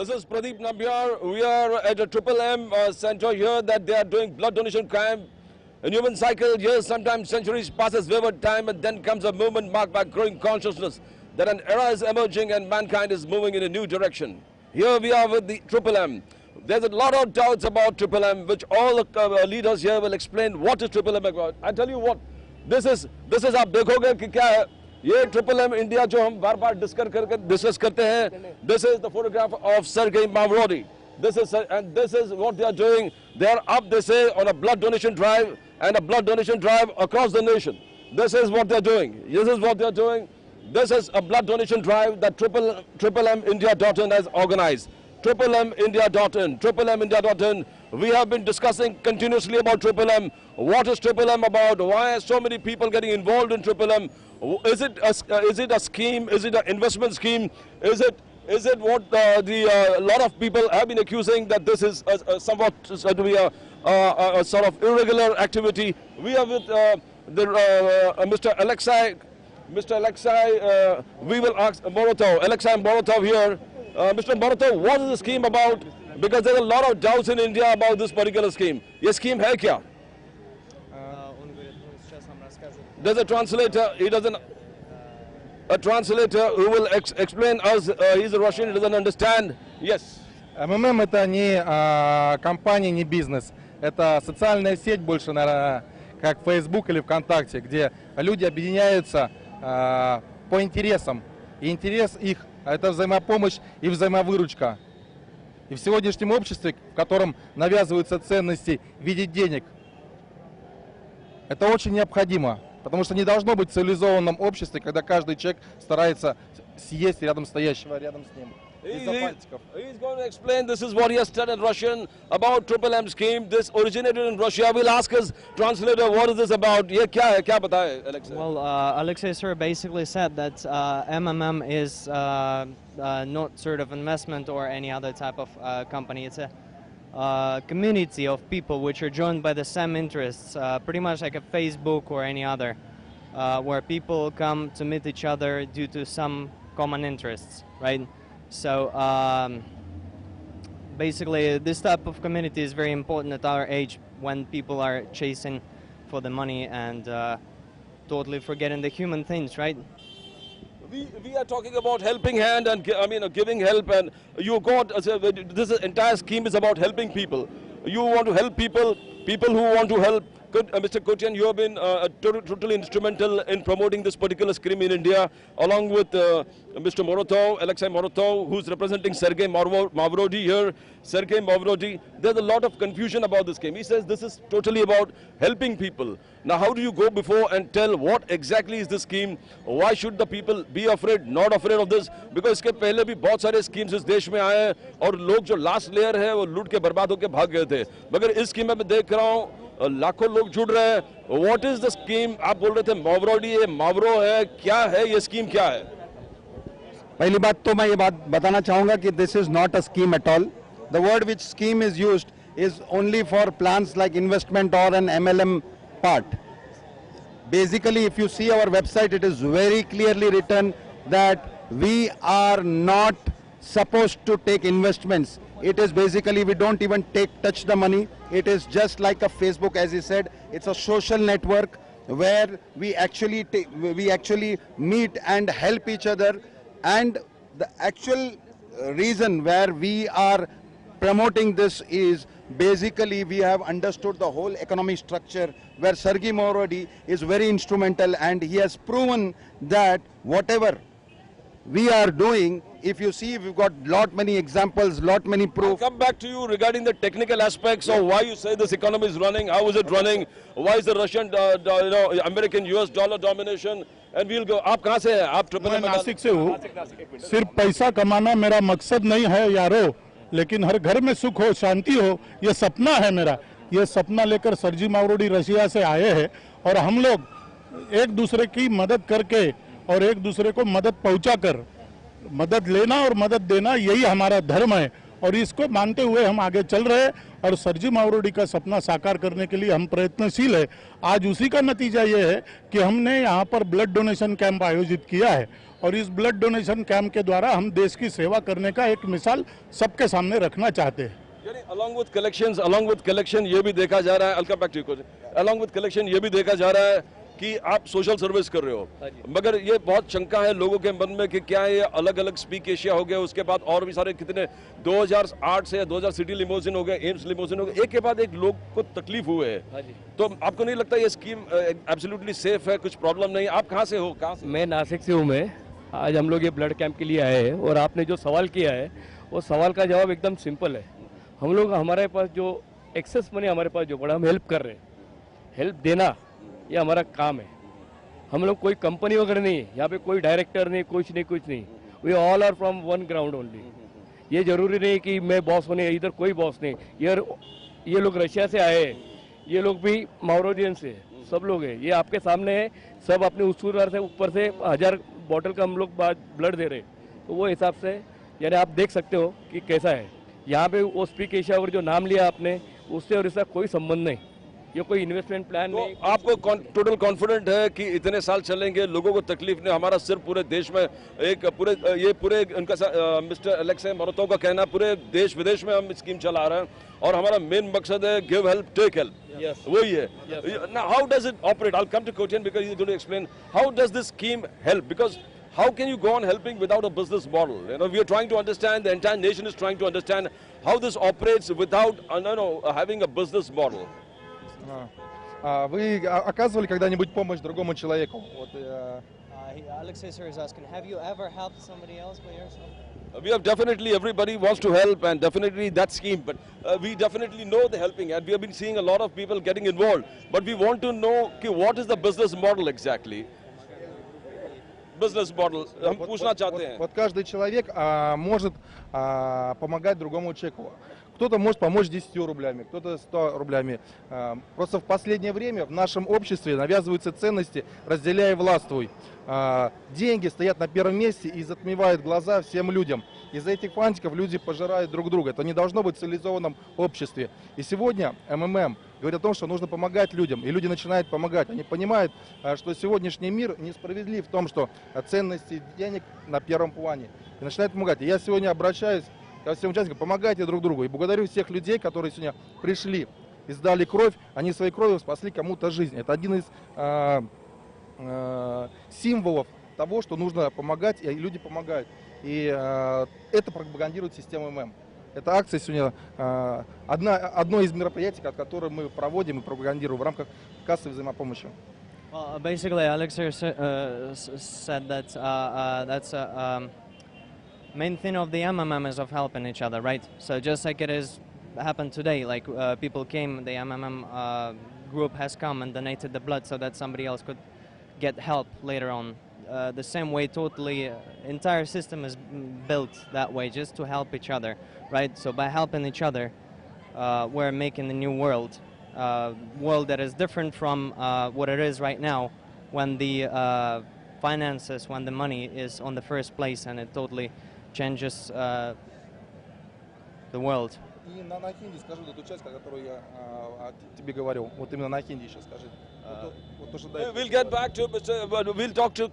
This is Pradeep Nambiar. We are at a Triple M center here that they are doing blood donation camp. In human cycle, years, sometimes centuries passes wayward time, and then comes a movement marked by growing consciousness that an era is emerging and mankind is moving in a new direction. Here we are with the Triple M. There's a lot of doubts about Triple M, which all the leaders here will explain what is Triple M about. I tell you what, this is आप देखोगे कि क्या है ये Triple M India जो हम बार-बार discuss करते हैं. This is the photograph of Sergei Mavrodi. This is what they are doing. They are up, they say, on a blood donation drive and a blood donation drive across the nation. This is what they are doing. This is what they are doing. This is a blood donation drive that Triple M India.in has organized. Triple M India.in. Triple M India.in. We have been discussing continuously about Triple M. What is Triple M about? Why are so many people getting involved in Triple M? Is it a scheme? Is it an investment scheme? Is it what a lot of people have been accusing that this is somewhat to be a sort of irregular activity? We are with Mr. Alexei. Mr. Alexei, we will ask Morotov. Alexei Morotov here. Mr. Morotov, what is the scheme about? Because there are a lot of doubts in India about this particular scheme. This scheme है क्या? There's a translator. He doesn't. A translator who will explain us. He's a Russian. He doesn't understand. Yes. МММ это не компания, не бизнес. Это социальная сеть больше, наверное, как Facebook или ВКонтакте, где люди объединяются по интересам. И интерес их – это взаимопомощь и взаимовыручка. И в сегодняшнем обществе, в котором навязываются ценности в виде денег, это очень необходимо. Потому что не должно быть в цивилизованном обществе, когда каждый человек старается съесть рядом стоящего рядом с ним. He's going to explain. This is what he has said in Russian about Triple M scheme. This originated in Russia. We'll ask his translator, what is this about? ये क्या है? क्या बताए, Alexei? Well, Alexei sir basically said that MMM is not sort of investment or any other type of company. It's a community of people which are joined by the same interests, pretty much like a Facebook or any other, where people come to meet each other due to some common interests, right? So basically this type of community is very important at our age when people are chasing for the money and totally forgetting the human things, right? We are talking about helping hand and giving help, and you got this entire scheme is about helping people. You want to help people who want to help. Mr. Kotian, you have been totally instrumental in promoting this particular scheme in India, along with Mr. Morotov, Alexei Morotov, who's representing Sergei Mavrodi here. Sergei Mavrodi, there's a lot of confusion about this scheme. He says this is totally about helping people. Now, how do you go before and tell what exactly is this scheme? Why should the people be afraid, not afraid of this? Because इसके पहले भी बहुत सारे schemes इस देश में आए हैं और लोग जो last layer है वो लूट के बर्बाद होके भाग गए थे. मगर इस scheme में मैं देख रहा हूँ लाखों लोग जुड़ रहे हैं. What is the scheme? आप बोल रहे थे मावरोडी है, मावरो है, क्या है ये scheme क्या है? पहली बात तो मैं ये बात बताना चाहूँगा कि this is not a scheme at all. The word which scheme is used is only for plans like investment or an MLM part. Basically, if you see our website, it is very clearly written that we are not supposed to take investments. It is basically we don't even touch the money. It is just like a Facebook, as he said. It's a social network where we actually meet and help each other. And the actual reason where we are promoting this is basically we have understood the whole economic structure where Sergei Mavrodi is very instrumental, and he has proven that whatever we are doing, if you see, we've got lot many examples, lot many proof. I'll come back to you regarding the technical aspects of why you say this economy is running, how is it running, why is the Russian, American, US dollar domination, and we'll go. आप कहाँ से हैं? आप triple M Nashik से हूँ. सिर्फ पैसा कमाना मेरा मकसद नहीं है यारो, लेकिन हर घर में सुख हो, शांति हो, ये सपना है मेरा. ये सपना लेकर सरजी मावरोडी रशिया से आए हैं और हम लोग एक दूसरे की मदद करके और एक दूसरे को मदद पहुंचाकर मदद लेना और मदद देना यही हमारा धर्म है और इसको मानते हुए हम आगे चल रहे हैं और सरजी मावरोडी का सपना साकार करने के लिए हम प्रयत्नशील है. आज उसी का नतीजा ये है कि हमने यहाँ पर ब्लड डोनेशन कैंप आयोजित किया है और इस ब्लड डोनेशन कैंप के द्वारा हम देश की सेवा करने का एक मिसाल सबके सामने रखना चाहते हैं। यानी along with collection ये भी देखा जा रहा है, I'll come back to you, along with collection ये भी देखा जा रहा है कि आप सोशल सर्विस कर रहे हो, मगर ये बहुत शंका है लोगों के मन में कि क्या ये अलग अलग स्पीक एशिया हो गया, उसके बाद और भी सारे कितने 2008 से 2000 सिटी लिमोजिन हो गए, एम्स लिमोजिन हो गए, एक के बाद एक लोग को तकलीफ हुए है। तो आपको नहीं लगता ये स्कीम एब्सोल्युटली सेफ है, कुछ प्रॉब्लम नहीं? आप कहाँ से हो? कहाँ से? मैं नासिक से हूँ। मैं आज हम लोग ये ब्लड कैंप के लिए आए हैं और आपने जो सवाल किया है वो सवाल का जवाब एकदम सिंपल है। हम लोग हमारे पास जो एक्सेस मनी हमारे पास जो पड़ा हम हेल्प कर रहे हैं, हेल्प देना ये हमारा काम है। हम लोग कोई कंपनी वगैरह नहीं, यहाँ पे कोई डायरेक्टर नहीं, कुछ नहीं। We all are from one ground only. ये जरूरी नहीं कि मैं बॉस होने, इधर कोई बॉस नहीं। ये लोग रशिया से आए हैं, ये लोग भी माउरोडियन से, सब लोग हैं। ये आपके सामने है, सब अपने उसूर से ऊपर से 1000 बॉटल का हम लोग ब्लड दे रहे हैं। तो वो हिसाब से यानी आप देख सकते हो कि कैसा है। यहाँ पे वो स्पीक एशिया और जो नाम लिया आपने, उससे और इसका कोई संबंध नहीं। ये कोई इन्वेस्टमेंट प्लान नहीं। आपको टोटल कॉन्फिडेंट है कि इतने साल चलेंगे, लोगों को तकलीफ नहीं? हमारा सिर्फ पूरे देश में एक पूरे उनका मिस्टर अलेक्सेम मोरोतोव का कहना पूरे देश विदेश में हम स्कीम चला रहे हैं और हमारा मेन मकसद है गिव हेल्प टेक हेल्प, वही है। Now how does it operate? I'll come to Kotian because he's going to explain how does this scheme help, because how can you go on helping without a business model? You know, we are trying to understand, the entire nation is trying to understand how this operates without having a business model. Вы оказывали когда-нибудь помощь другому человеку? Alexei sir is asking, have you ever helped somebody else by yourself? We have definitely, everybody wants to help and definitely that scheme, but we definitely know the helping and we have been seeing a lot of people getting involved, but we want to know what is the business model exactly. Business model, हम पूछना चाहते हैं। Вот каждый человек может помогать другому человеку. Кто-то может помочь 10 рублями, кто-то 100 рублями. Просто в последнее время в нашем обществе навязываются ценности «разделяй и властвуй». Деньги стоят на первом месте и затмевают глаза всем людям. Из-за этих фантиков люди пожирают друг друга. Это не должно быть в цивилизованном обществе. И сегодня МММ говорит о том, что нужно помогать людям. И люди начинают помогать. Они понимают, что сегодняшний мир несправедлив в том, что ценности денег на первом плане. И начинают помогать. И я сегодня обращаюсь ко всем участникам: помогайте друг другу. И благодарю всех людей, которые сегодня пришли и сдали кровь. Они своей кровью спасли кому-то жизнь. Это один из символов того, что нужно помогать, и люди помогают. И это пропагандирует система ММ. Эта акция сегодня одно из мероприятий, которое мы проводим и пропагандируем в рамках кассы взаимопомощи. Well, basically, Alexei said that that's main thing of the MMM is of helping each other, right? So just like it is happened today, like people came, the MMM group has come and donated the blood so that somebody else could get help later on. The same way, totally, entire system is built that way, just to help each other, right? So by helping each other, we're making a new world that is different from what it is right now, when the finances, when the money is on the first place, and it totally changes the world. И на хинди скажи эту часть, которую я тебе говорил. Вот именно на хинди еще скажи. We'll get back to Mr. We'll talk to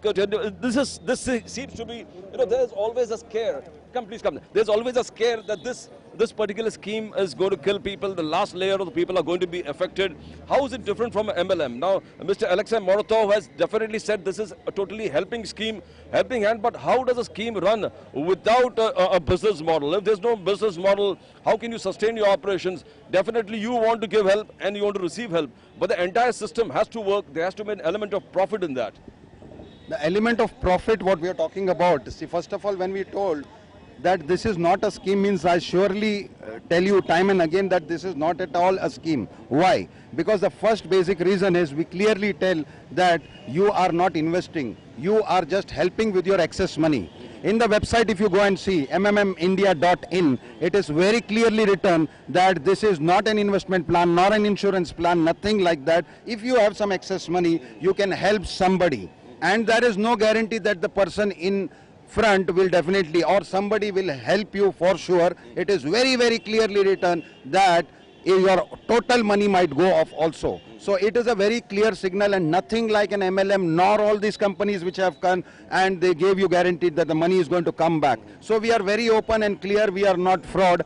this seems to be, there's always a scare. Come, please come. There's always a scare that this particular scheme is going to kill people. The last layer of the people are going to be affected. How is it different from MLM? Now, Mr. Alexei Moratov has definitely said this is a totally helping scheme, helping hand. But how does a scheme run without a business model? If there's no business model, how can you sustain your operations? Definitely, you want to give help and you want to receive help. But the entire system has to work. There has to be an element of profit in that. The element of profit, what we are talking about, see, first of all, when we told that this is not a scheme, means I surely tell you time and again that this is not at all a scheme. Why? Because the first basic reason is we clearly tell that you are not investing. You are just helping with your excess money. In the website, if you go and see mmmindia.in, it is very clearly written that this is not an investment plan, nor an insurance plan, nothing like that. If you have some excess money, you can help somebody. And there is no guarantee that the person in front will definitely, or somebody will help you for sure. It is very, very clearly written that your total money might go off also. So it is a very clear signal, and nothing like an MLM, nor all these companies which have come and they gave you guaranteed that the money is going to come back. So we are very open and clear, we are not fraud.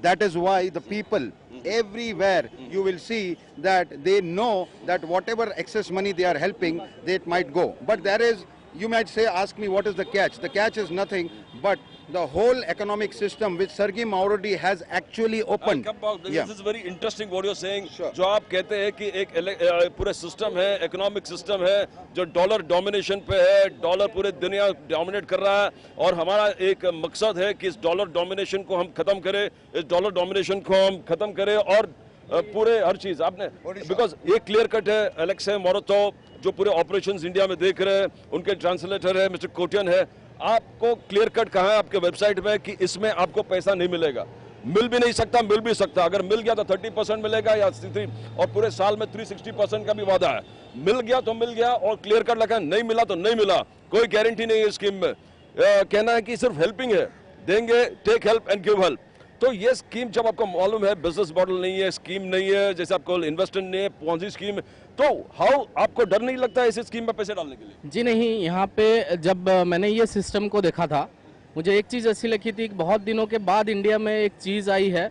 That is why the people everywhere you will see that they know that whatever excess money they are helping, they might go. But there is, you might say, ask me what is the catch? The catch is nothing but the whole economic system which Sergey Mavrodi has actually opened. This is very interesting what you're saying. Sure. जो आप कहते हैं कि एक पूरे system है, economic system है जो डॉलर डोमिनेशन पे है, डॉलर पूरे दुनिया डोमिनेट कर रहा है और हमारा एक मकसद है कि इस डॉलर डोमिनेशन को हम खत्म करें, इस डॉलर डोमिनेशन को हम खत्म करें और पूरे हर चीज आपने बिकॉज ये क्लियर कट है। अलेक्से मोरोतो जो पूरे ऑपरेशंस इंडिया में देख रहे हैं, उनके ट्रांसलेटर है मिस्टर कोटियन है, आपको क्लियर कट कहा है आपके वेबसाइट में कि इसमें आपको पैसा नहीं मिलेगा, मिल भी नहीं सकता, मिल भी सकता, अगर मिल गया तो 30% मिलेगा या 63 और पूरे साल में 360% का भी वादा है, मिल गया तो मिल गया और क्लियर कट लगा, नहीं मिला तो नहीं मिला, कोई गारंटी नहीं है स्कीम में। कहना है कि सिर्फ हेल्पिंग है, देंगे, take help and give help. तो ये स्कीम जब आपको मालूम है बिजनेस मॉडल नहीं है, स्कीम नहीं है, जैसे आपको इन्वेस्टमेंट नहीं है, पॉन्जी स्कीम, तो हाउ आपको डर नहीं लगता है इस स्कीम में पैसे डालने के लिए? जी नहीं, यहाँ पे जब मैंने ये सिस्टम को देखा था, मुझे एक चीज़ अच्छी लगी थी कि बहुत दिनों के बाद इंडिया में एक चीज़ आई है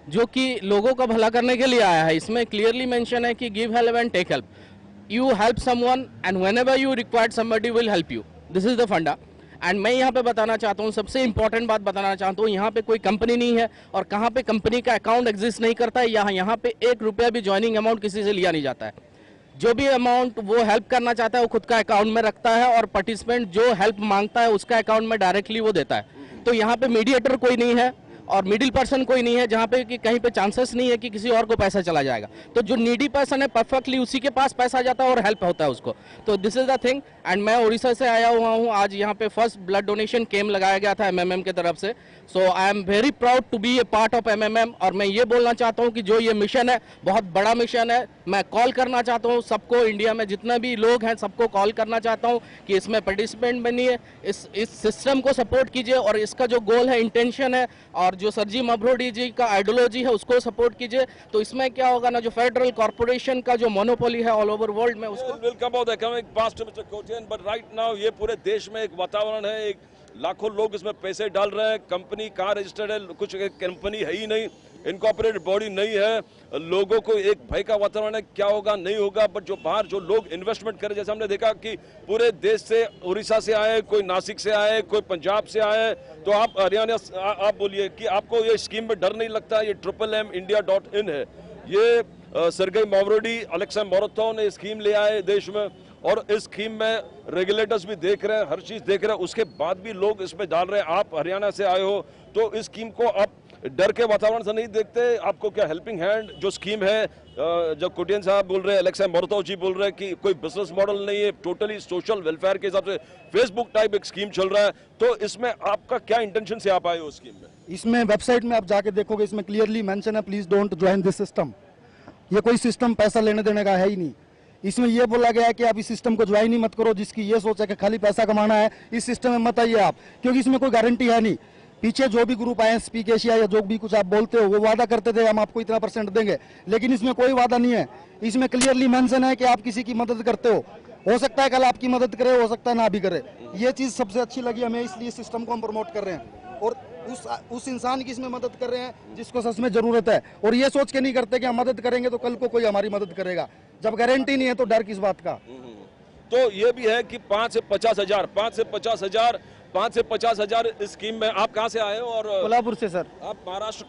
जो कि लोगों का भला करने के लिए आया है। इसमें क्लियरली मेंशन है कि give help and take help, you help someone and whenever you required somebody will help you, this is the funda. And मैं यहाँ पे बताना चाहता हूँ, सबसे इंपॉर्टेंट बात बताना चाहता हूँ, यहाँ पे कोई कंपनी नहीं है और कहाँ पे कंपनी का अकाउंट एग्जिस्ट नहीं करता है, यहाँ पे 1 रुपया भी ज्वाइनिंग अमाउंट किसी से लिया नहीं जाता है। जो भी अमाउंट वो हेल्प करना चाहता है वो खुद का अकाउंट में रखता है और पार्टिसिपेंट जो हेल्प मांगता है उसका अकाउंट में डायरेक्टली वो देता है। तो यहाँ पे मीडिएटर कोई नहीं है और मिडिल पर्सन कोई नहीं है जहाँ पे कि कहीं पे चांसेस नहीं है कि किसी और को पैसा चला जाएगा। तो जो नीडी पर्सन है परफेक्टली उसी के पास पैसा जाता है और हेल्प होता है उसको। तो this is the thing. And मैं उड़ीसा से आया हुआ हूँ, आज यहाँ पे फर्स्ट ब्लड डोनेशन कैंप लगाया गया था एमएमएम की तरफ से। So I am very proud to be a part of MMM. और मैं ये बोलना चाहता हूँ कि जो ये मिशन है बहुत बड़ा मिशन है। मैं कॉल करना चाहता हूँ सबको, इंडिया में जितने भी लोग हैं सबको कॉल करना चाहता हूँ कि इसमें पार्टिसिपेंट बनिए, इस सिस्टम को सपोर्ट कीजिए और इसका जो गोल है, इंटेंशन है और जो सरजी मवरोडी जी का आइडियोलॉजी है उसको सपोर्ट कीजिए। तो इसमें क्या होगा ना, जो फेडरल कॉर्पोरेशन का जो मोनोपोली है ऑल ओवर वर्ल्ड में उसको बट राइट नाउ ये पूरे देश में एक वातावरण है, एक लाखों लोग इसमें पैसे डाल रहे हैं, कंपनी कहाँ रजिस्टर्ड है, कुछ कंपनी है ही नहीं, इनकॉर्पोरेटेड बॉडी नहीं है, लोगों को एक भय का वातावरण है क्या होगा नहीं होगा। बट जो बाहर जो लोग इन्वेस्टमेंट करें, जैसे हमने देखा कि पूरे देश से, उड़ीसा से आए, कोई नासिक से आए, कोई पंजाब से आए, तो आप हरियाणा आप बोलिए कि आपको ये स्कीम में डर नहीं लगता? ये MMMindia.in है, ये सर्गेई मावरोडी, अलेक्सा मोरोतो ने स्कीम ले आए देश में और इस स्कीम में रेगुलेटर्स भी देख रहे हैं, हर चीज देख रहे हैं, उसके बाद भी लोग इसमें डाल रहे हैं। आप हरियाणा से आए हो तो इस स्कीम को आप डर के वातावरण से नहीं देखते? आपको क्या हेल्पिंग हैंड जो स्कीम है, जब कोटियन साहब बोल रहे हैं, अलेक्सा मोरोतो जी बोल रहे हैं कि कोई बिजनेस मॉडल नहीं है, टोटली सोशल वेलफेयर के हिसाब से फेसबुक टाइप एक स्कीम चल रहा है, तो इसमें आपका क्या इंटेंशन से आप आए हो स्कीम में? इसमें वेबसाइट में आप जाके देखोगे, इसमें क्लियरली मेंशन है please don't join this system. ये कोई सिस्टम पैसा लेने देने का है ही नहीं। इसमें यह बोला गया है कि आप इस सिस्टम को ज्वाइन ही मत करो, जिसकी ये सोच है कि खाली पैसा कमाना है, इस सिस्टम में मत आइए आप, क्योंकि इसमें कोई गारंटी है नहीं। पीछे जो भी ग्रुप आए, स्पीक एशिया या जो भी कुछ आप बोलते हो, वो वादा करते थे हम आपको इतना % देंगे, लेकिन इसमें कोई वादा नहीं है। इसमें क्लियरली मेंशन है कि आप किसी की मदद करते हो सकता है कल आपकी मदद करे, हो सकता है ना भी करे। ये चीज सबसे अच्छी लगी हमें, इसलिए सिस्टम को हम प्रमोट कर रहे हैं और उस इंसान की इसमें मदद कर रहे हैं जिसको सच में जरूरत है। और ये सोच के नहीं करते कि हम मदद करेंगे तो कल को कोई हमारी मदद करेगा। जब गारंटी नहीं है तो डर किस बात का? तो ये भी है कि 5 से 50 हजार, 5 से 50 हजार इस स्कीम में। आप कहाँ से आए हो? और कोल्हापुर से सर। आप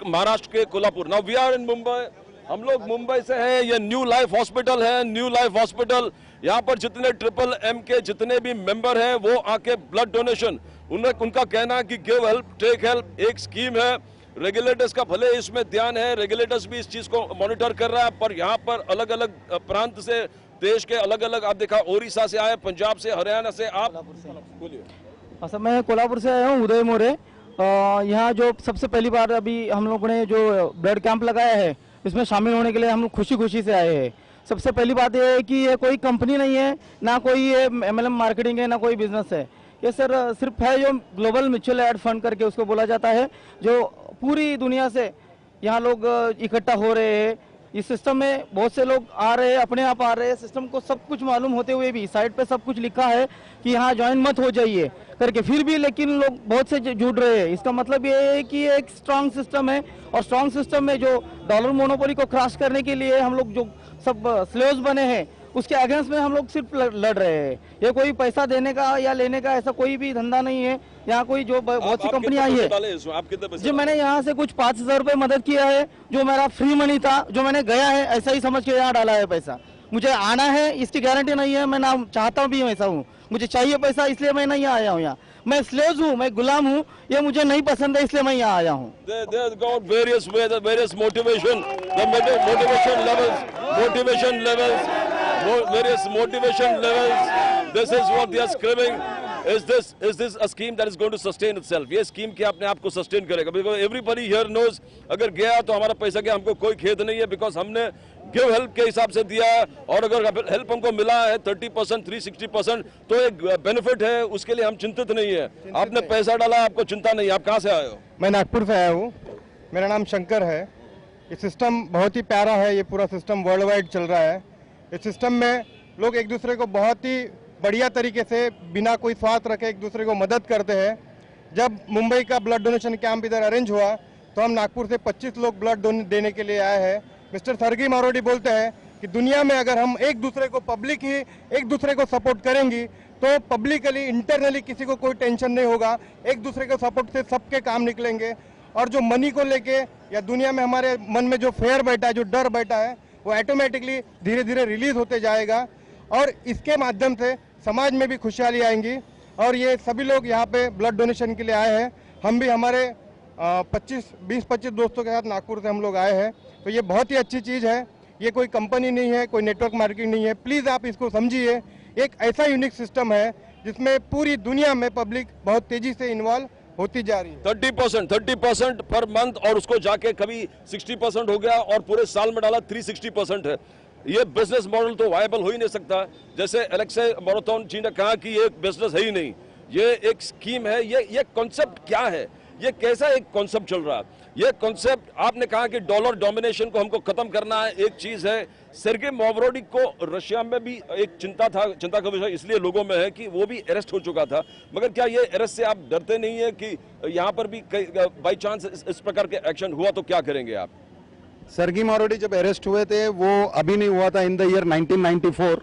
महाराष्ट्र के Kolhapur. Now we are in Mumbai, हम लोग मुंबई से हैं। ये न्यू लाइफ हॉस्पिटल है, न्यू लाइफ हॉस्पिटल। यहाँ पर जितने MMM के जितने भी मेंबर हैं वो आके ब्लड डोनेशन, उनका कहना है कि गिव हेल्प टेक हेल्प एक स्कीम है। रेगुलेटर्स का भले इसमें ध्यान है, रेगुलेटर्स भी इस चीज को मॉनिटर कर रहा है, पर यहाँ पर अलग अलग प्रांत से, देश के अलग अलग, आप देखा उड़ीसा से आए, पंजाब से, हरियाणा से, आप बोलिए। अच्छा, मैं कोल्हापुर से आया हूँ, उदय मोरे। यहाँ जो सबसे पहली बार अभी हम लोगों ने जो ब्लड कैंप लगाया है इसमें शामिल होने के लिए हम लोग खुशी से आए हैं। सबसे पहली बात यह है कि ये कोई कंपनी नहीं है, ना कोई ये MLM मार्केटिंग है, ना कोई बिजनेस है। ये सर सिर्फ है जो ग्लोबल म्यूचुअल एड फंड करके उसको बोला जाता है, जो पूरी दुनिया से यहाँ लोग इकट्ठा हो रहे हैं। इस सिस्टम में बहुत से लोग आ रहे हैं, अपने आप आ रहे हैं। सिस्टम को सब कुछ मालूम होते हुए भी साइड पे सब कुछ लिखा है कि यहाँ ज्वाइन मत हो जाइए करके, फिर भी लेकिन लोग बहुत से जुड़ रहे हैं। इसका मतलब ये है कि ये एक स्ट्रांग सिस्टम है, और स्ट्रांग सिस्टम में जो डॉलर मोनोपोली को क्रैश करने के लिए हम लोग जो सब स्लेव्स बने हैं, उसके अगेंस्ट में हम लोग सिर्फ लड़ रहे हैं। ये कोई पैसा देने का या लेने का ऐसा कोई भी धंधा नहीं है। यहाँ कोई जो बहुत सी कंपनी आई है जी, मैंने यहाँ से कुछ 5,000 रुपये मदद किया है, जो मेरा फ्री मनी था, जो मैंने गया है ऐसा ही समझ के यहाँ डाला है पैसा। मुझे आना है इसकी गारंटी नहीं है, मैं ना चाहता भी वैसा हूँ, मुझे चाहिए पैसा, इसलिए मैं नहीं आया हूँ यहाँ। मैं स्लेव्स हूँ, मैं गुलाम हूँ, ये मुझे नहीं पसंद है, इसलिए मैं यहाँ आया हूँ। various motivation levels. This is what they are screaming. Is this a scheme that is going to sustain itself? ये scheme क्या अपने आप को sustain करेगा? Because everybody here knows अगर गया तो हमारा पैसा गया, हमको कोई खेद नहीं है, because हमने give help के हिसाब से दिया है, और अगर help हमको मिला है 30%, 360%, तो एक benefit है, उसके लिए हम चिंतित नहीं है। आपने पैसा डाला, आपको चिंता नहीं है। आप कहाँ से आए हो? मैं नागपुर से आया हूँ, मेरा नाम शंकर है। ये सिस्टम बहुत ही प्यारा है, ये पूरा सिस्टम वर्ल्ड वाइड चल रहा है। इस सिस्टम में लोग एक दूसरे को बहुत ही बढ़िया तरीके से बिना कोई स्वार्थ रखे एक दूसरे को मदद करते हैं। जब मुंबई का ब्लड डोनेशन कैंप इधर अरेंज हुआ तो हम नागपुर से 25 लोग ब्लड देने के लिए आए हैं। मिस्टर सरगी मारोडी बोलते हैं कि दुनिया में अगर हम एक दूसरे को पब्लिक ही एक दूसरे को सपोर्ट करेंगी तो पब्लिकली इंटरनली किसी को कोई टेंशन नहीं होगा, एक दूसरे को सपोर्ट से सबके काम निकलेंगे। और जो मनी को लेके या दुनिया में हमारे मन में जो फेयर बैठा है, जो डर बैठा है, वो ऑटोमेटिकली धीरे धीरे रिलीज होते जाएगा, और इसके माध्यम से समाज में भी खुशहाली आएंगी। और ये सभी लोग यहाँ पे ब्लड डोनेशन के लिए आए हैं। हम भी हमारे 20-25 दोस्तों के साथ नागपुर से हम लोग आए हैं। तो ये बहुत ही अच्छी चीज़ है, ये कोई कंपनी नहीं है, कोई नेटवर्क मार्केटिंग नहीं है। प्लीज़ आप इसको समझिए, एक ऐसा यूनिक सिस्टम है जिसमें पूरी दुनिया में पब्लिक बहुत तेज़ी से इन्वॉल्व होती जा रही है। 30% पर मंथ, और उसको जाके कभी 60% हो गया, और पूरे साल में डाला 360% है। ये बिजनेस मॉडल तो वायबल हो ही नहीं सकता। जैसे एलेक्से मैराथन जी ने कहा कि ये बिजनेस है ही नहीं, ये एक स्कीम है। ये कॉन्सेप्ट क्या है, ये कैसा एक कॉन्सेप्ट चल रहा है? ये कॉन्सेप्ट, आपने कहा कि डॉलर डोमिनेशन को हमको खत्म करना है, एक चीज है। सर्गे मावरोडी को रशिया में भी एक चिंता का विषय इसलिए लोगों में है कि वो भी अरेस्ट हो चुका था, मगर क्या ये अरेस्ट से आप डरते नहीं है कि यहाँ पर भी बाई चांस इस प्रकार के एक्शन हुआ तो क्या करेंगे आप? सर्गी मारोडी जब अरेस्ट हुए थे वो अभी नहीं हुआ था, इन द ईयर 1994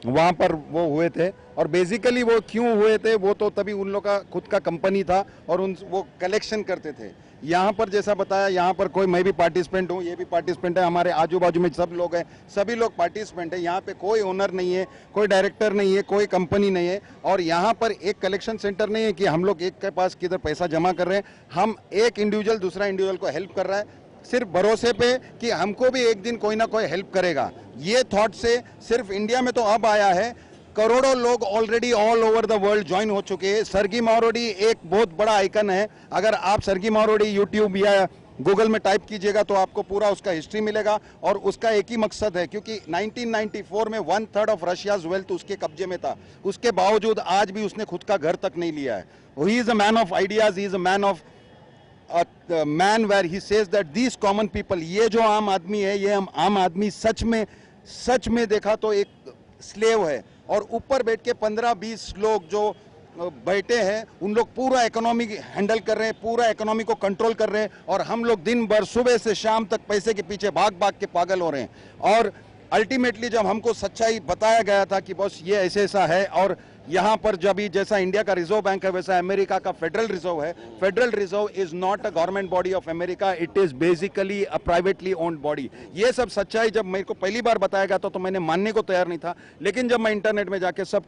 वहाँ पर वो हुए थे। और बेसिकली वो क्यों हुए थे, वो तो तभी उन लोग का खुद का कंपनी था और वो कलेक्शन करते थे। यहाँ पर जैसा बताया, यहाँ पर कोई, मैं भी पार्टिसिपेंट हूँ, ये भी पार्टिसिपेंट है, हमारे आजू बाजू में सब लोग हैं, सभी लोग पार्टिसिपेंट हैं। यहाँ पे कोई ओनर नहीं है, कोई डायरेक्टर नहीं है, कोई कंपनी नहीं है, और यहाँ पर एक कलेक्शन सेंटर नहीं है कि हम लोग एक के पास किधर पैसा जमा कर रहे हैं। हम एक इंडिविजुअल दूसरा इंडिविजुअल को हेल्प कर रहा है, सिर्फ भरोसे पे कि हमको भी एक दिन कोई ना कोई हेल्प करेगा। ये थॉट से सिर्फ इंडिया में तो अब आया है, करोड़ों लोग already all over the world join हो चुके हैं। सर्गी मारोडी एक बहुत बड़ा आइकन है। अगर आप सर्गी मारोडी यूट्यूब या गूगल में टाइप कीजिएगा तो आपको पूरा उसका हिस्ट्री मिलेगा, और उसका एक ही मकसद है, क्योंकि 1994 में 1/3 ऑफ रशियाज वेल्थ उसके कब्जे में था, उसके बावजूद आज भी उसने खुद का घर तक नहीं लिया है। He is a man of ideas, he is a man of man where he says that these common people, ये जो आम आदमी है, ये आम आदमी सच में देखा तो एक स्लेव है, और ऊपर बैठ के 15-20 लोग जो बैठे हैं, उन लोग पूरा इकोनॉमी हैंडल कर रहे हैं, पूरा इकोनॉमी को कंट्रोल कर रहे हैं, और हम लोग दिन भर सुबह से शाम तक पैसे के पीछे भाग के पागल हो रहे हैं। और अल्टीमेटली जब हमको सच्चाई बताया गया था कि बस ये ऐसा है, और यहाँ पर जब भी जैसा इंडिया का रिजर्व बैंक है वैसा अमेरिका का फेडरल रिजर्व है। Federal reserve is not a government body of America, it is basically a privately owned body. ये सब सच्चाई जब मेरे को पहली बार बताया गया तो मैंने मानने को तैयार नहीं था, लेकिन जब मैं इंटरनेट में जाके सब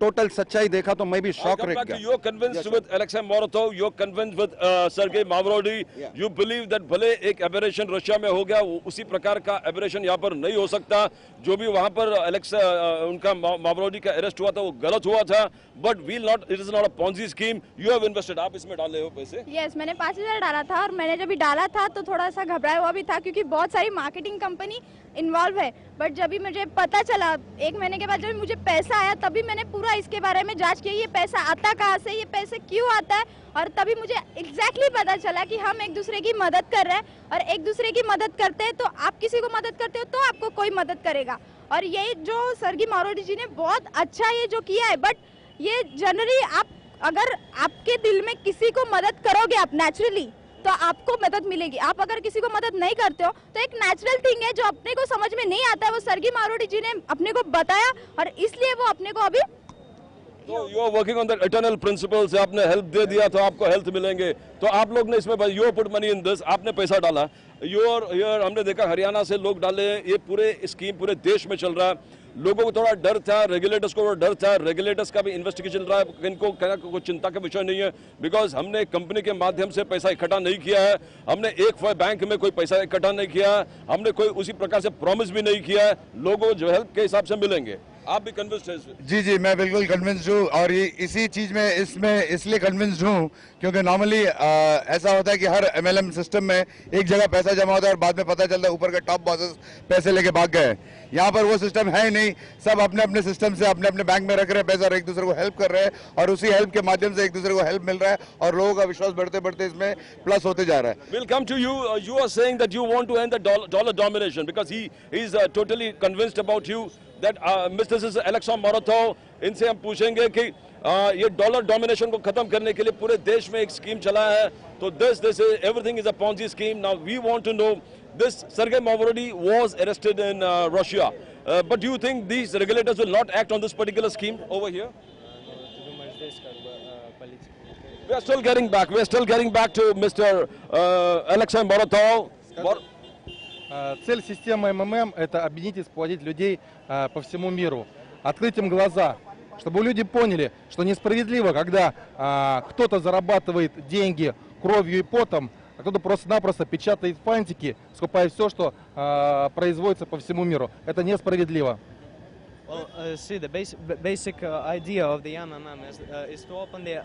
टोटल सच्चाई देखा तो मैं भी शॉक रह गया। You are convinced with Alexei Moratov, you are convinced with Sergei Mavrodi, you believe that भले एक एबरेशन रशिया में हो गया, उसी प्रकार का एबरेशन यहाँ पर नहीं हो सकता। जो भी वहाँ पर उनका मावरोडी का अरेस्ट हुआ था वो गलत हुआ था, but we'll not, it is not a Ponzi scheme. You have invested, आप इसमें डाले हो पैसे? यस, मैंने 5,000 डाला था, और मैंने जब डाला था तो थोड़ा सा घबराया हुआ भी था, क्योंकि बहुत सारी मार्केटिंग कंपनी इन्वॉल्व है। बट जब भी मुझे पता चला 1 महीने के बाद, जब मुझे पैसा आया, तभी मैंने पूरा पूरा इसके बारे में जांच की, ये पैसा आता कहाँ से, ये पैसे क्यों आता है, और तभी मुझे एग्जैक्टली पता चला कि हम एक दूसरे की मदद कर रहे हैं, और एक दूसरे की मदद करते हैं तो आप किसी को मदद करते हो तो आपको कोई मदद करेगा। और ये जो सरगी मारोडी जी ने बहुत अच्छा ये जो किया है, बट ये जनरली आप अगर आपके दिल में किसी को मदद करोगे आप नेचुरली तो आपको मदद मिलेगी। आप अगर किसी को मदद नहीं करते हो तो एक नेचुरल थिंग है जो अपने को समझ में नहीं आता है, वो सरगी मारोडी जी ने अपने को बताया और इसलिए वो अपने को अभी you are working on that eternal principle से आपने हेल्प दे दिया तो आपको हेल्थ मिलेंगे, तो आप लोग ने इसमें you put money in this, आपने पैसा डाला, योर हमने देखा हरियाणा से लोग डाले, ये पूरे स्कीम पूरे देश में चल रहा है। लोगों को थोड़ा डर था, रेगुलेटर्स को डर था, रेगुलेटर्स का भी इन्वेस्टिगेशन चल रहा है, इनको कोई चिंता का विषय नहीं है, बिकॉज हमने कंपनी के माध्यम से पैसा इकट्ठा नहीं किया है, हमने एक बैंक में कोई पैसा इकट्ठा नहीं किया है, हमने कोई उसी प्रकार से प्रॉमिस भी नहीं किया है, लोगों जो हेल्प के हिसाब से मिलेंगे। आप भी कन्विंस्ड हैं? जी जी, मैं बिल्कुल कन्विंस्ड हूँ, और ये इसी चीज़ में इसमें इसलिए कन्विंस्ड हूँ क्योंकि नॉर्मली ऐसा होता है कि हर एमएलएम सिस्टम में एक जगह पैसा जमा होता है और बाद में पता चलता है ऊपर के टॉप बॉसेस पैसे लेके भाग गए। यहाँ पर वो सिस्टम है ही नहीं, सब अपने अपने सिस्टम से अपने अपने बैंक में रख रहे हैं पैसा और एक दूसरे को हेल्प कर रहे हैं, और उसी हेल्प के माध्यम से एक दूसरे को हेल्प मिल रहा है और लोगों का विश्वास बढ़ते बढ़ते इसमें प्लस होते जा रहा है। We'll come to you. You are saying that you want to end the dollar domination because he is totally convinced about you that Mr. This is election marathon. इनसे हम पूछेंगे कि ये डॉलर डोमिनेशन को खत्म करने के लिए पूरे देश में एक स्कीम चला है, तो this is everything is a Ponzi scheme. Now we want to know this. Sergei Mavrodi was arrested in Russia, but do you think these regulators will not act on this particular scheme over here? We are still getting back. We are still getting back to Mr. Alexei Moratov. Цель системы МММ – это объединить и сплотить людей по всему миру, открыть им глаза, чтобы люди поняли, что несправедливо, когда кто-то зарабатывает деньги кровью и потом, а кто-то просто-напросто печатает фантики, скупая все, что производится по всему миру. Это несправедливо. Well, see, the basic idea of the MMM is to open the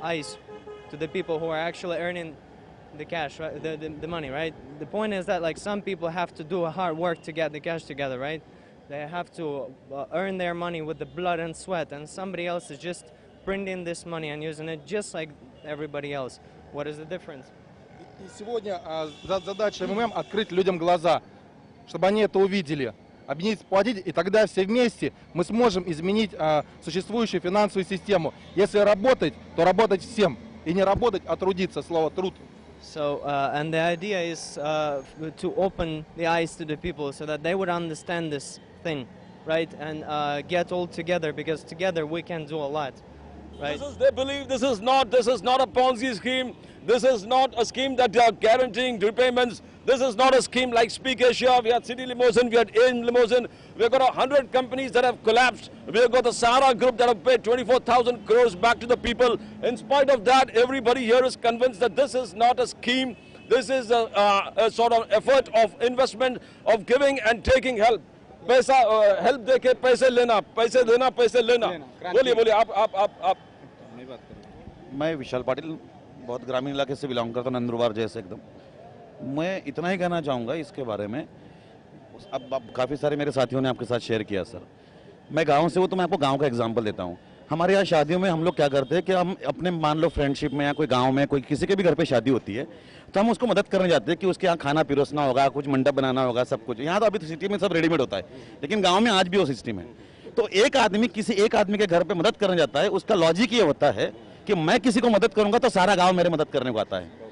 eyes to the people who are actually earning the cash, right? The money, right? The point is that like some people have to do hard work to get the cash together, right? They have to earn their money with the blood and sweat, and somebody else is just printing this money and using it just like everybody else. What is the difference? И сегодня задача МММ – открыть людям глаза, чтобы они это увидели, объединить, сплотить, и тогда все вместе мы сможем изменить существующую финансовую систему. Если работать, то работать всем, и не работать, а трудиться, слово «труд». So, and the idea is to open the eyes to the people so that they would understand this thing, right? And get all together, because together we can do a lot, right? They believe this is not a Ponzi scheme. This is not a scheme that they are guaranteeing repayments. This is not a scheme like Speak Asia. We had City Limousine, we had AIM Limousine. We've got 100 companies that have collapsed. We've got the Sahara Group that have paid 24,000 crores back to the people. In spite of that, everybody here is convinced that this is not a scheme. This is a sort of effort of investment, of giving and taking help. पैसा help देके पैसे लेना, पैसे देना, पैसे लेना। बोलिए बोलिए आप। मैं विशाल पाटिल बहुत ग्रामीण इलाके से बिलोंग करता हूँ, नंदुरबार जैसे एकदम। मैं इतना ही कहना चाहूँगा इसके बारे में। अब काफ़ी सारे मेरे साथियों ने आपके साथ शेयर किया सर। मैं गांव से हूँ तो मैं आपको गांव का एग्जांपल देता हूँ। हमारे यहाँ शादियों में हम लोग क्या करते हैं कि हम अपने मान लो फ्रेंडशिप में या कोई गांव में कोई किसी के भी घर पे शादी होती है तो हम उसको मदद करने जाते हैं कि उसके यहाँ खाना पिरोसना होगा, कुछ मंडप बनाना होगा, सब कुछ। यहाँ तो अभी तो सिटी में सब रेडीमेड होता है, लेकिन गाँव में आज भी वो सिस्टम है। तो एक आदमी किसी एक आदमी के घर पर मदद करने जाता है, उसका लॉजिक ये होता है कि मैं किसी को मदद करूंगा तो सारा गांव मेरे मदद करने को आता है।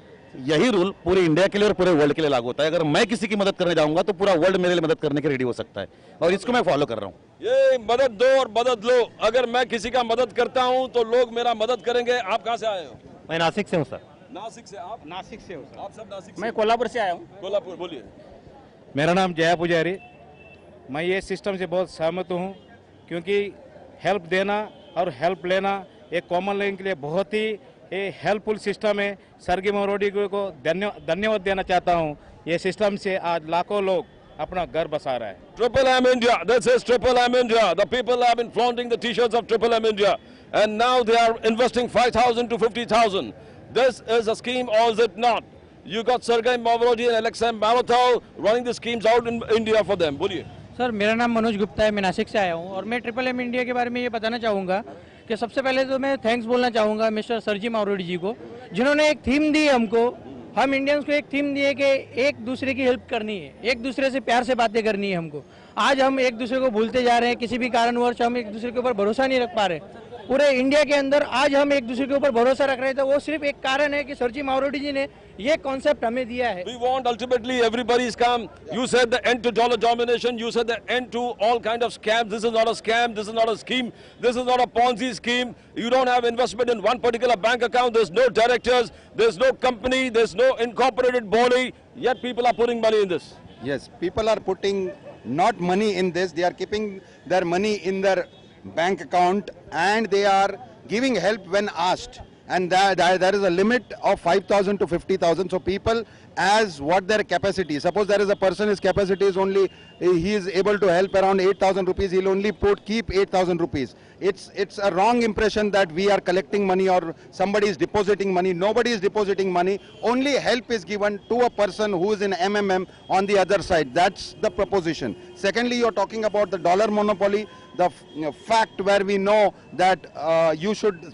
यही रूल पूरे इंडिया के लिए और पूरे वर्ल्ड के लिए लागू होता है। अगर मैं किसी की मदद करने जाऊंगा तो पूरा वर्ल्ड मेरे लिए मदद करने के रेडी हो सकता है, और इसको मैं फॉलो कर रहा हूँ। ये मदद दो और मदद लो। अगर मैं किसी का मदद करता हूँ तो लोग मेरा मदद करेंगे। आप कहाँ से आए हो? मैं नासिक से हूँ सर। नासिक से? आप नासिक से हूँ सर। आप सब नासिक से? मैं कोल्हापुर से आया हूँ। कोल्हापुर, बोलिए। मेरा नाम जया पुजारी। मैं ये सिस्टम से बहुत सहमत हूँ, क्योंकि हेल्प देना और हेल्प लेना एक कॉमन लैंग्वेज के लिए बहुत ही हेल्पफुल सिस्टम है। सरगी मावरोडी को धन्यवाद देना चाहता हूँ। ये सिस्टम से आज लाखों लोग अपना घर बसा रहा है। Triple M India. This is Triple M India. The people have been flaunting the T-shirts of Triple M India, and now they are investing 5,000 to 50,000. This is a scheme, or is it not? You got Sergei Mavrodi and Alexei Maratov running the schemes out in India for them. बोलिए। Sir मेरा नाम मनोज गुप्ता है, मैं नासिक से आया हूँ और मैं ट्रिपल एम इंडिया के बारे में ये बताना चाहूँगा कि सबसे पहले तो मैं थैंक्स बोलना चाहूँगा मिस्टर सरजी मावरोडी जी को, जिन्होंने एक थीम दी हमको, हम इंडियंस को एक थीम दी है कि एक दूसरे की हेल्प करनी है, एक दूसरे से प्यार से बातें करनी है हमको। आज हम एक दूसरे को भूलते जा रहे हैं, किसी भी कारणवश हम एक दूसरे के ऊपर भरोसा नहीं रख पा रहे। पूरे इंडिया के अंदर आज हम एक दूसरे के ऊपर भरोसा रख रहे थे, वो सिर्फ एक कारण है कि सरजी मावरोडी जी ने ये कॉन्सेप्ट हमें दिया है। We want ultimately everybody's come. You said the end to dollar domination. You said the end to all kind of scams. This is not a scam. This is not a scheme. This is not a Ponzi scheme. You don't have investment in one particular bank account. There's no directors. There's no company. There's no incorporated body. Yet people are putting money in this. Yes, people are putting not money in this. They are keeping their money in their bank account and they are giving help when asked. And there is a limit of 5,000 to 50,000. So people, as what their capacity. Suppose there is a person, his capacity is only, he is able to help around 8,000 rupees. He'll only keep 8,000 rupees. It's a wrong impression that we are collecting money or somebody is depositing money. Nobody is depositing money. Only help is given to a person who is in MMM on the other side. That's the proposition. Secondly, you're talking about the dollar monopoly. The fact where we know that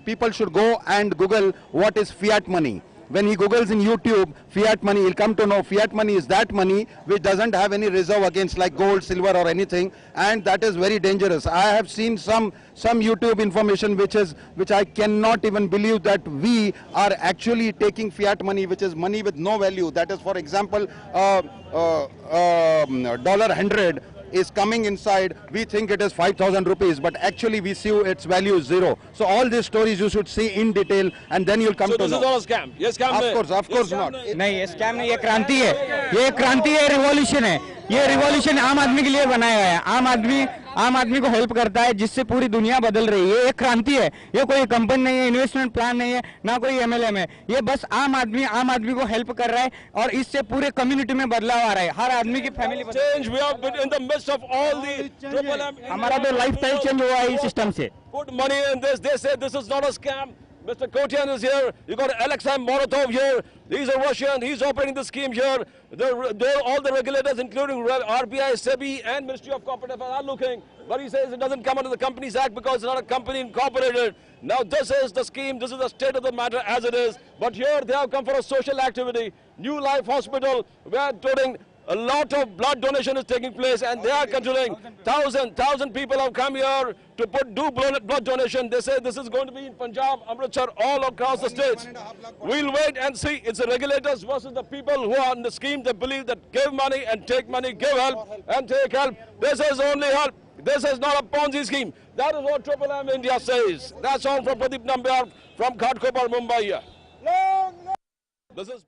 people should go and Google what is fiat money. When he Googles in YouTube fiat money, he'll come to know fiat money is that money which doesn't have any reserve against like gold, silver or anything, and that is very dangerous. I have seen some YouTube information which I cannot even believe that we are actually taking fiat money, which is money with no value. That is, for example, $100 is coming inside, we think it is 5,000 rupees, but actually we see its value is zero. So all these stories you should see in detail and then you'll come to know. So this is not a scam? Yes, scam. Of course not. नहीं, ये scam नहीं, ये क्रांति है, ये क्रांति है, revolution है। ये रिवॉल्यूशन आम आदमी के लिए बनाया गया है। आम आदमी को हेल्प करता है, जिससे पूरी दुनिया बदल रही है। ये क्रांति है, ये कोई कंपनी नहीं है, इन्वेस्टमेंट प्लान नहीं है, ना कोई एमएलएम है। ये बस आम आदमी को हेल्प कर रहा है और इससे पूरे कम्युनिटी में बदलाव आ रहा है। हर आदमी की फैमिली हमारा तो लाइफ स्टाइल चेंज हुआ है इस सिस्टम से। Put money in this. They say this is not a scam. Mr. Kotian is here. You got Alexei Moratov here. He's a Russian. He's operating the scheme here. All the regulators, including RBI, SEBI, and Ministry of Corporate Affairs, are looking. But he says it doesn't come under the Companies Act because it's not a company incorporated. Now this is the scheme. This is the state of the matter as it is. But here they have come for a social activity. New Life Hospital. We are doing. A lot of blood donation is taking place and they are considering 1,000 people have come here to do blood donation. They say this is going to be in Punjab, Amritsar, all across the states. We'll wait and see. It's the regulators versus the people who are in the scheme. They believe that give money and take money, give help and take help. This is only help. This is not a Ponzi scheme. That is what Triple M India says. That's all from Pradeep Nambiar from Ghatkopar, Mumbai. This is